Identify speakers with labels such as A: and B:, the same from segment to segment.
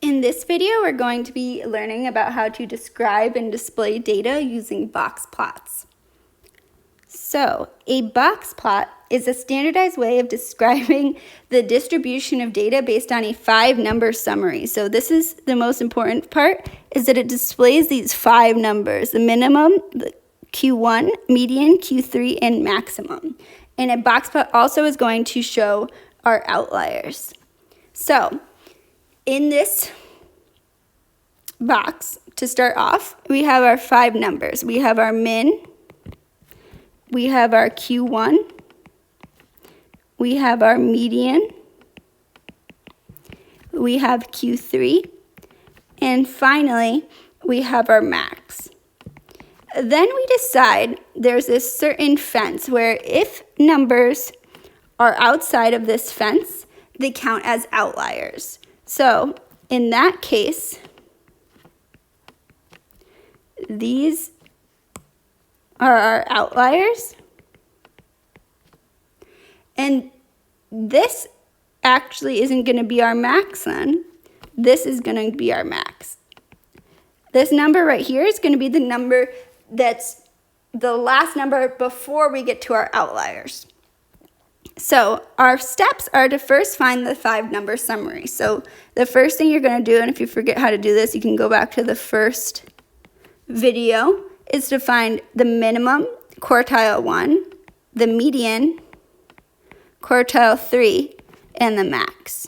A: In this video, we're going to be learning about how to describe and display data using boxplots. So, a boxplot is a standardized way of describing the distribution of data based on a 5-number summary. So this is the most important part, is that it displays these 5 numbers, the minimum, the Q1, median, Q3, and maximum. And a boxplot also is going to show our outliers. So, in this box, to start off, we have our 5 numbers. We have our min, we have our Q1, we have our median, we have Q3, and finally, we have our max. Then we decide there's this certain fence where if numbers are outside of this fence, they count as outliers. So in that case, these are our outliers. And this actually isn't going to be our max then. This is going to be our max. This number right here is going to be the number that's the last number before we get to our outliers. So our steps are to first find the 5-number summary. So the first thing you're going to do, and if you forget how to do this, you can go back to the first video, is to find the minimum, quartile 1, the median, quartile 3, and the max.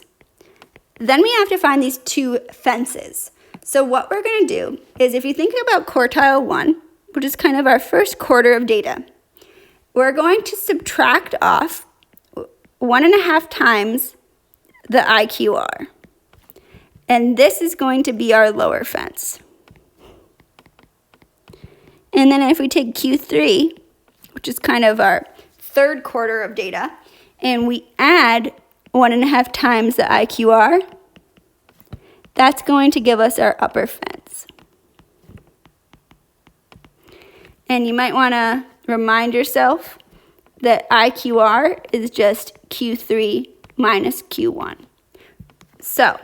A: Then we have to find these 2 fences. So what we're going to do is, if you think about quartile 1, which is kind of our first quarter of data, we're going to subtract off 1.5 times the IQR. And this is going to be our lower fence. And then if we take Q3, which is kind of our third quarter of data, and we add 1.5 times the IQR, that's going to give us our upper fence. And you might want to remind yourself that IQR is just Q3 minus Q1. So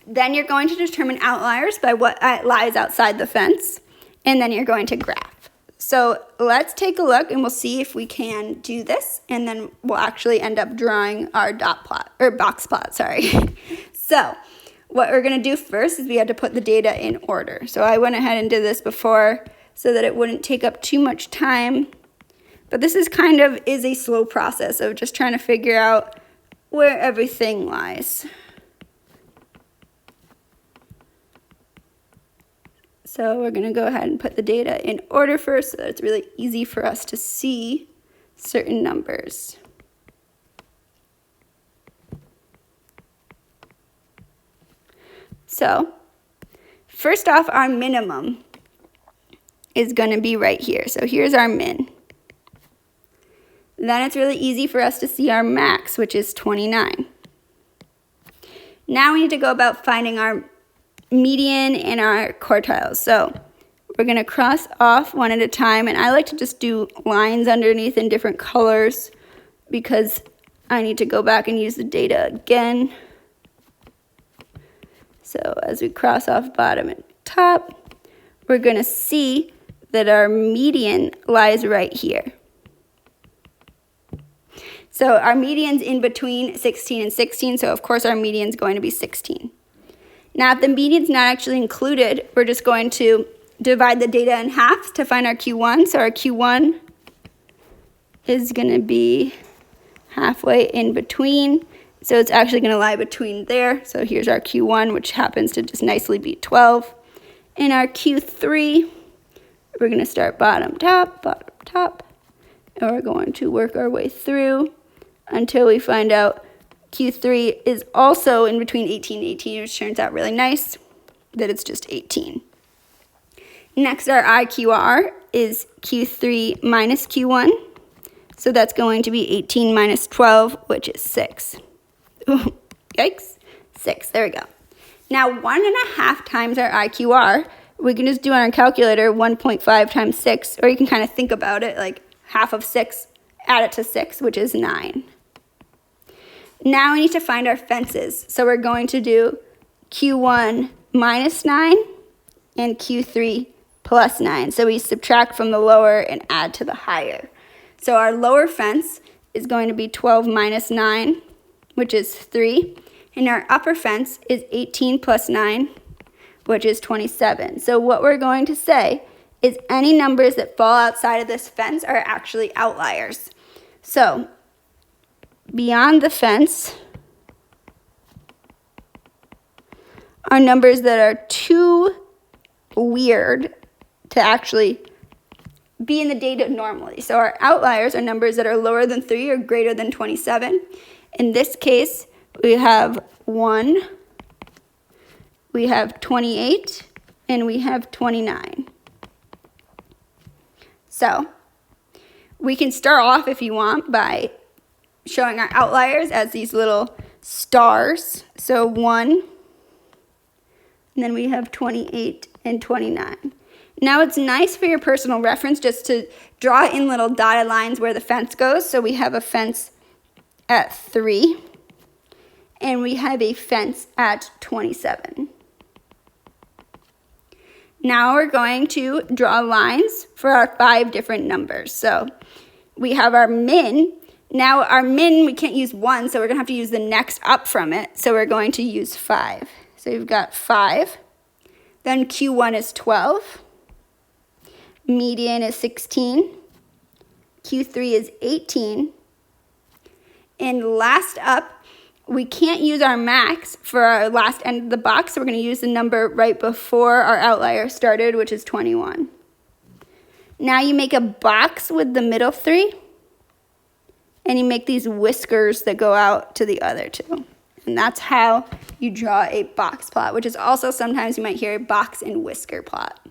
A: then you're going to determine outliers by what lies outside the fence, and then you're going to graph. So let's take a look and we'll see if we can do this, and then we'll actually end up drawing our dot plot, or box plot, sorry. So what we're gonna do first is we had to put the data in order. So I went ahead and did this before so that it wouldn't take up too much time. But this is a slow process of just trying to figure out where everything lies. So we're going to go ahead and put the data in order first so that it's really easy for us to see certain numbers. So first off, our minimum is going to be right here. So here's our min. Then it's really easy for us to see our max, which is 29. Now we need to go about finding our median and our quartiles. So we're going to cross off one at a time, and I like to just do lines underneath in different colors because I need to go back and use the data again. So as we cross off bottom and top, we're going to see that our median lies right here. So our median's in between 16 and 16, so of course our median's going to be 16. Now if the median's not actually included, we're just going to divide the data in half to find our Q1. So our Q1 is going to be halfway in between. So it's actually going to lie between there. So here's our Q1, which happens to just nicely be 12. And our Q3, we're going to start bottom, top, and we're going to work our way through until we find out Q3 is also in between 18 and 18, which turns out really nice that it's just 18. Next, our IQR is Q3 minus Q1. So that's going to be 18 minus 12, which is 6. Ooh, yikes, 6, there we go. Now 1.5 times our IQR, we can just do on our calculator 1.5 times 6, or you can kind of think about it like half of 6, add it to 6, which is 9. Now we need to find our fences. So we're going to do Q1 minus 9 and Q3 plus 9. So we subtract from the lower and add to the higher. So our lower fence is going to be 12 minus 9, which is 3. And our upper fence is 18 plus 9, which is 27. So what we're going to say is any numbers that fall outside of this fence are actually outliers. So beyond the fence are numbers that are too weird to actually be in the data normally. So our outliers are numbers that are lower than 3 or greater than 27. In this case, we have 1, we have 28, and we have 29. So we can start off, if you want, by showing our outliers as these little stars. So 1, and then we have 28 and 29. Now it's nice for your personal reference just to draw in little dotted lines where the fence goes. So we have a fence at 3, and we have a fence at 27. Now we're going to draw lines for our 5 different numbers. So we have our min. Now our min, we can't use 1, so we're going to have to use the next up from it. So we're going to use 5. So we've got 5. Then Q1 is 12. Median is 16. Q3 is 18. And last up, we can't use our max for our last end of the box, so we're going to use the number right before our outlier started, which is 21. Now you make a box with the middle 3, and you make these whiskers that go out to the other 2. And that's how you draw a box plot, which is also sometimes you might hear a box and whisker plot.